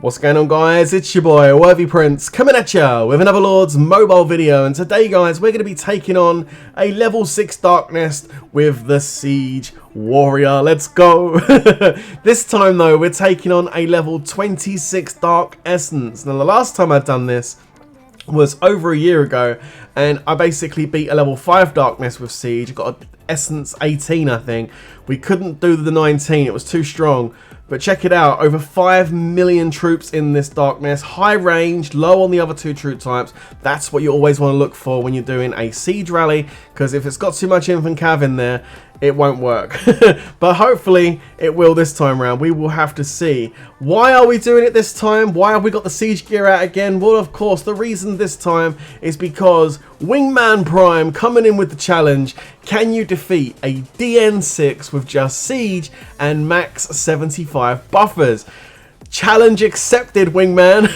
What's going on, guys? It's your boy Worthy Prince coming at ya with another Lord's mobile video, and today guys we're going to be taking on a level 6 Darknest with the Siege Warrior. Let's go. This time though we're taking on a level 26 Dark Essence. Now the last time I'd done this was over a year ago, and I basically beat a level 5 Darkness with Siege. Got an Essence 18 I think. We couldn't do the 19, it was too strong. But check it out, over 5 million troops in this Darkness, high range, low on the other two troop types. That's what you always want to look for when you're doing a siege rally, because if it's got too much infant cav in there, it won't work. But hopefully it will this time around. We will have to see. Why are we doing it this time? Why have we got the siege gear out again? Well, of course, the reason this time is because Wingman Prime coming in with the challenge. Can you defeat a DN6 with just siege and max 75 buffers? Challenge accepted, Wingman.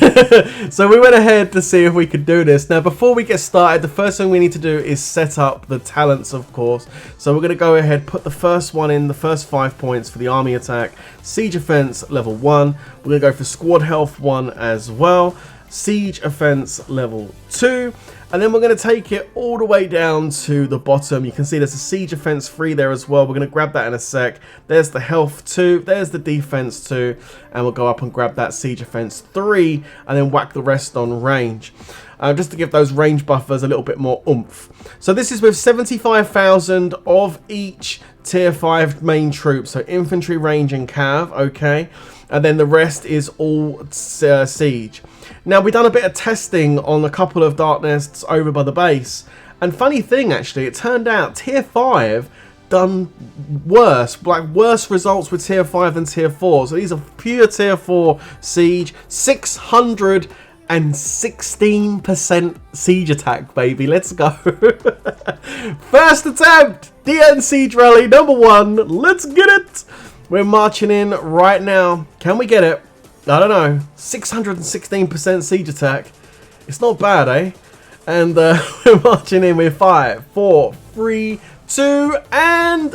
So we went ahead to see if we could do this. Now before we get started, the first thing we need to do is set up the talents, of course. So we're going to go ahead, put the first one in, the first 5 points for the army attack. Siege offense level 1. We're going to go for squad health 1 as well. Siege offense level 2. And then we're going to take it all the way down to the bottom. You can see there's a siege offense 3 there as well. We're going to grab that in a sec. There's the health 2. There's the defense 2. And we'll go up and grab that siege offense 3. And then whack the rest on range. Just to give those range buffers a little bit more oomph. So this is with 75,000 of each tier 5 main troops. So infantry, range and cav. Okay. And then the rest is all siege. Now, we've done a bit of testing on a couple of Darknests over by the base. And funny thing, actually, it turned out tier 5 done worse. Like, worse results with tier 5 than tier 4. So these are pure tier 4 siege. 616% siege attack, baby. Let's go. First attempt. DN Siege Rally number 1. Let's get it. We're marching in right now. Can we get it? I don't know. 616% siege attack. It's not bad, eh? And we're marching in with 5, 4, 3, 2, and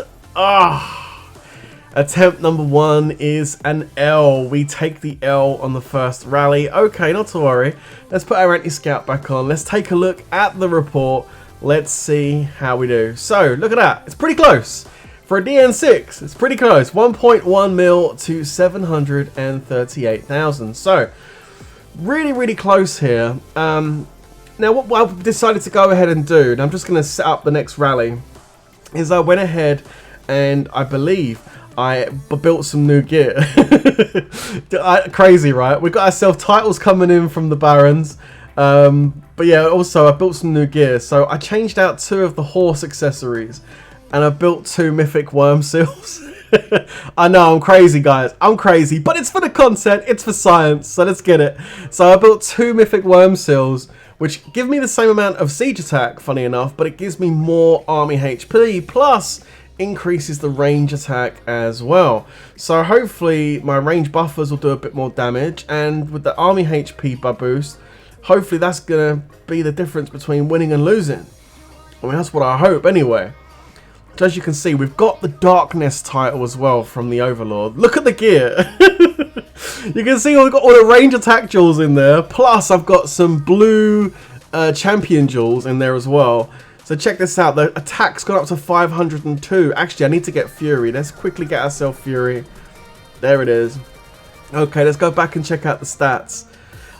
attempt number 1 is an L. We take the L on the first rally. Okay, not to worry. Let's put our anti-scout back on. Let's take a look at the report. Let's see how we do. So, look at that. It's pretty close. For a DN6, it's pretty close. 1.1 mil to 738,000. So, really, really close here. Now, what I've decided to go ahead and do, and I'm just going to set up the next rally, is I went ahead and I believe I built some new gear. Crazy, right? We've got ourselves titles coming in from the Barons. But yeah, also I built some new gear. So I changed out 2 of the horse accessories. And I built 2 mythic worm seals. I know, I'm crazy, guys. I'm crazy. But it's for the content. It's for science. So let's get it. So I built 2 mythic worm seals, which give me the same amount of siege attack, funny enough. But it gives me more army HP. Plus, increases the range attack as well. So hopefully, my range buffers will do a bit more damage. And with the army HP boost, hopefully that's going to be the difference between winning and losing. I mean, that's what I hope anyway. As you can see, we've got the Darkness title as well from the Overlord. Look at the gear. You can see we've got all the range attack jewels in there. Plus, I've got some blue champion jewels in there as well. So check this out. The attack's gone up to 502. Actually, I need to get Fury. Let's quickly get ourselves Fury. There it is. Okay, let's go back and check out the stats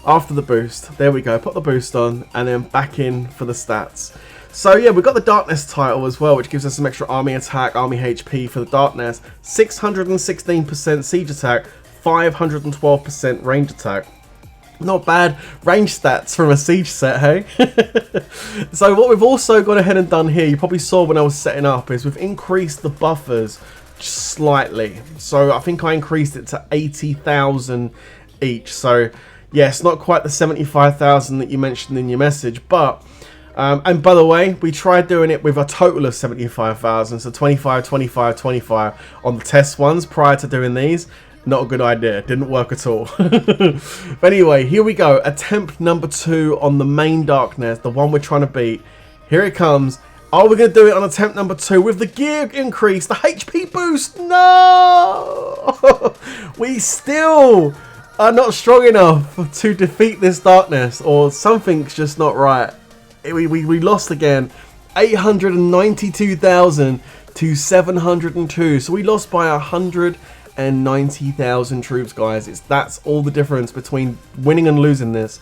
after the boost. There we go. Put the boost on and then back in for the stats. So yeah, we've got the Darkness title as well, which gives us some extra army attack, army HP for the Darkness. 616% siege attack, 512% range attack. Not bad range stats from a siege set, hey? So what we've also gone ahead and done here, you probably saw when I was setting up, is we've increased the buffers slightly. So I think I increased it to 80,000 each. So yes, not quite the 75,000 that you mentioned in your message, but and by the way, we tried doing it with a total of 75,000, so 25, 25, 25 on the test ones prior to doing these. Not a good idea, didn't work at all. But anyway, here we go. Attempt number 2 on the main Darkness, the one we're trying to beat. Here it comes. Are we going to do it on attempt number 2 with the gear increase, the HP boost? No! We still are not strong enough to defeat this Darknest, or something's just not right. We lost again. 892,000 to 702. So we lost by 190,000 troops, guys. That's all the difference between winning and losing this.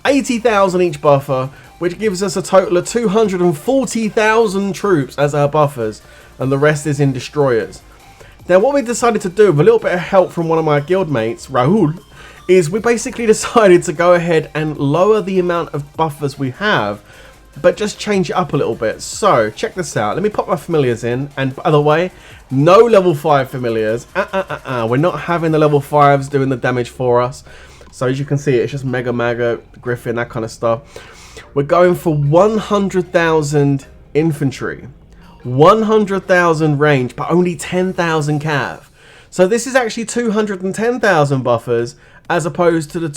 80,000 each buffer, which gives us a total of 240,000 troops as our buffers, and the rest is in destroyers. Now, what we decided to do, with a little bit of help from one of my guild mates, Rahul, is we basically decided to go ahead and lower the amount of buffers we have, but just change it up a little bit. So, check this out. Let me pop my familiars in. And by the way, no level 5 familiars. We're not having the level 5s doing the damage for us. So, as you can see, it's just Mega Maga, Griffin, that kind of stuff. We're going for 100,000 infantry, 100,000 range, but only 10,000 cav. So, this is actually 210,000 buffers, as opposed to the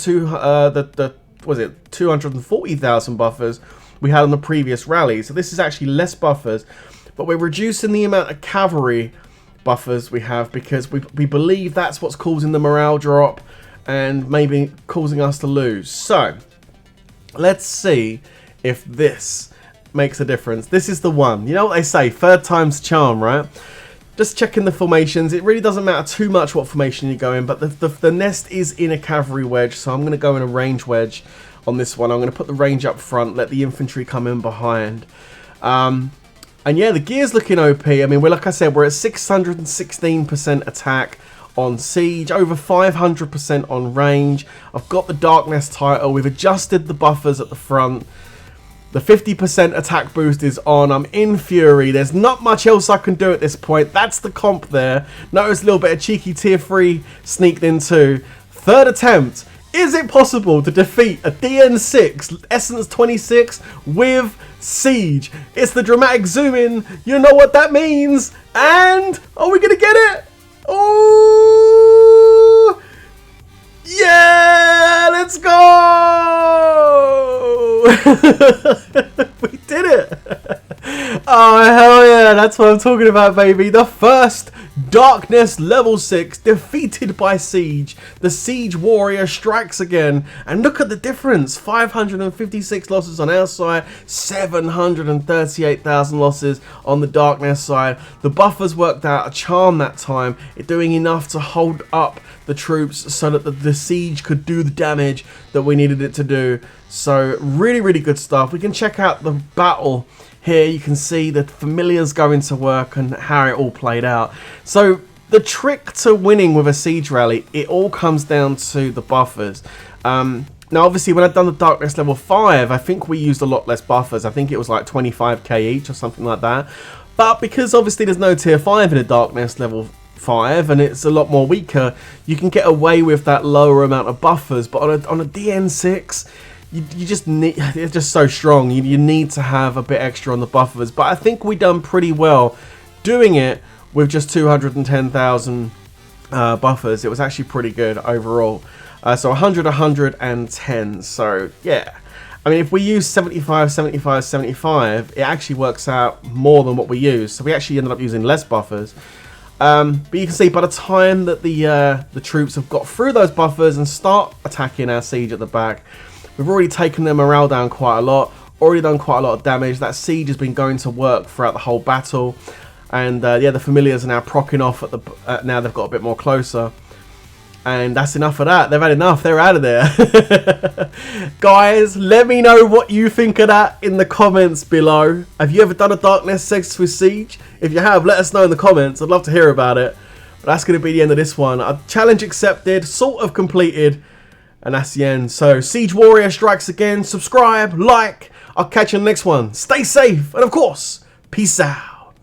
240,000 buffers we had on the previous rally. So this is actually less buffers, but we're reducing the amount of cavalry buffers we have, because we believe that's what's causing the morale drop and maybe causing us to lose. So let's see if this makes a difference. This is the one. You know what they say, third time's charm, right? Just checking the formations. It really doesn't matter too much what formation you go in, but the nest is in a cavalry wedge, so I'm going to go in a range wedge on this one. I'm going to put the range up front, let the infantry come in behind. And yeah, the gear's looking OP. I mean, like I said, we're at 616% attack on siege, over 500% on range. I've got the Darknest title. We've adjusted the buffers at the front. The 50% attack boost is on. I'm in Fury. There's not much else I can do at this point. That's the comp there. Notice a little bit of cheeky tier 3 sneaked in too. Third attempt. Is it possible to defeat a DN6 Essence 26 with Siege? It's the dramatic zoom in. You know what that means. And are we going to get it? Oh, yeah, let's go. We did it. Oh, hell yeah. That's what I'm talking about, baby. The first Darknest level 6 defeated by Siege. The Siege Warrior strikes again. And look at the difference. 556 losses on our side. 738,000 losses on the Darknest side. The buffers worked out a charm that time. It doing enough to hold up the troops so that the Siege could do the damage that we needed it to do. So really, really good stuff. We can check out the battle here. You can see the familiars going to work and how it all played out. So the trick to winning with a siege rally, it all comes down to the buffers. Now obviously when I've done the Darkness level 5, I think we used a lot less buffers. I think it was like 25k each or something like that. But because obviously there's no tier 5 in a Darkness level 5 and it's a lot more weaker, you can get away with that lower amount of buffers. But on a DN6, you just need, it's just so strong. You need to have a bit extra on the buffers. But I think we done pretty well doing it with just 210,000 buffers. It was actually pretty good overall. So 100, 110. So yeah, I mean, if we use 75, 75, 75, it actually works out more than what we use. So we actually ended up using less buffers. But you can see by the time that the troops have got through those buffers and start attacking our siege at the back, we've already taken their morale down quite a lot, already done quite a lot of damage. That siege has been going to work throughout the whole battle. And yeah, the familiars are now proccing off at the now they've got a bit more closer. And that's enough of that. They've had enough. They're out of there. Guys, let me know what you think of that in the comments below. Have you ever done a Darknest 6 with Siege? If you have, let us know in the comments. I'd love to hear about it. But that's going to be the end of this one. A challenge accepted, sort of completed. And that's the end. So, Siege Warrior strikes again. Subscribe, like. I'll catch you in the next one. Stay safe. And of course, peace out.